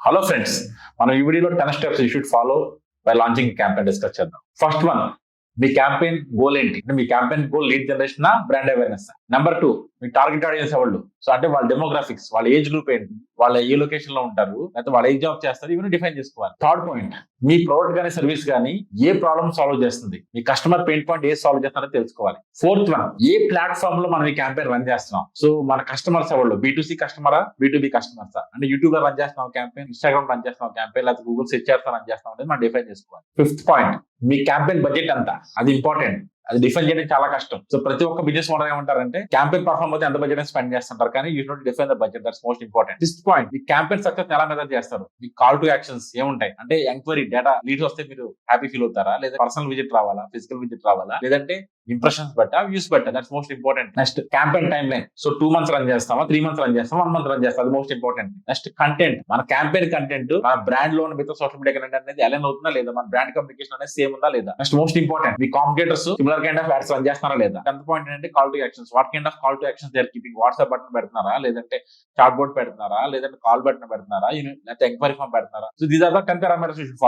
Hello friends, మనం ఈ వీడియోలో 10 steps you should follow by launching campaign discuss చేద్దాం. ఫస్ట్ వన్, మీ క్యాంపెయిన్ గోల్ ఏంటి? అంటే మీ campaign goal lead generation, brand awareness. Number 2, మీ టార్గెట్ ఆడియన్స్ ఎవరు? సో అంటే వాళ్ళ డెమోగ్రాఫిక్స్, వాళ్ళ ఏజ్ గ్రూప్ ఏంటి, వాళ్ళ ఏ లొకేషన్ లో ఉంటారు, లేకపోతే వాళ్ళు ఏ జాబ్ చేస్తారు, ఇవన్నీ డిఫైన్ చేసుకోవాలి. థర్డ్ పాయింట్, మీ ప్రోడక్ట్ కానీ సర్వీస్ కానీ ఏ ప్రాబ్లమ్ సాల్వ్ చేస్తుంది, మీ కస్టమర్ పెయిన్ పాయింట్ ఏ సాల్వ్ చేస్తారో తెలుసుకోవాలి. ఫోర్త్ వన్, ఏ ప్లాట్ఫామ్ లో మనం ఈ క్యాంపెయిన్ రన్ చేస్తున్నాం. సో మన కస్టమర్స్ ఎవరు, B2C కస్టమరా, B2B కస్టమర్సా? అంటే యూట్యూబ్ లో రన్ చేస్తున్నాం క్యాంపెయిన్, ఇన్స్టాగ్రామ్ రన్ చేస్తున్నాం క్యాంపెయిన్, లేకపోతే గూగుల్ సెర్చ్ చేస్తా రన్ చేస్తాం అనేది మనం డిఫైన్ చేసుకోవాలి. ఫిఫ్త్ పాయింట్, మీ క్యాంపెయిన్ బడ్జెట్ అంతా, అది ఇంపార్టెంట్. అది డిఫైన్ చేయడం చాలా కష్టం. సో ప్రతి ఒక్క బిజినెస్ మోడల్ ఏమంటారంటే క్యాంపెయిన్ పర్ఫార్మ్ అయితే ఎంత బడ్జెట్ స్పెండ్ చేస్తుంటారు, కానీ you should define the budget. That's most important. Sixth point, me campaign success ఎలా మెజర్ చేస్తారు, మీ కాల్ టు యాక్షన్స్ ఏముంటాయి. అంటే ఎంక్వైరీ డేటా లీడ్స్ వస్తే మీరు హ్యాపీ ఫీల్ అవుతారా, లేదా పర్సనల్ విజిట్ రావాలా, ఫిజికల్ విజిట్ రావాలా, లేదంటే ఇంప్రెషన్స్ బట్టా, వ్యూస్ బట్టా. That's most important. Next campaign timeline. So 2 months run చేస్తామా, 3 months రన్ చేస్తామా, 1 month రన్ చేస్తాం, అది మోస్ట్ ఇంపార్టెంట్. నెక్స్ట్ కంటెంట్, మన క్యాంపెయిన్ కంటెంట్ మన బ్రాండ్ లో మిగతా సోషల్ మీడియా కంటెంట్ అనేది అలైన్ అవుతుందా లేదా, మన బ్రాండ్ కమ్యూనికేషన్ అనేది సేమ్ ఉందా లేదా. నెక్స్ట్ మోస్ట్ ఇంపార్టెంట్, మీ competitors similar kind of ads run చేస్తున్నారా లేదా. 10th పాయింట్ ఏంటంటే call to actions. What kind of call to actions they are keeping. WhatsApp button పెడుతున్నారా, లేదంటే చాట్ బోర్డ్ పెడుతున్నారా, లేదంటే కాల్ బటన్ పెడుతున్నారా, లేదంటే ఎంక్వైరీ ఫామ్ పెడుతున్నారా. So these are the 10 parameters you should follow.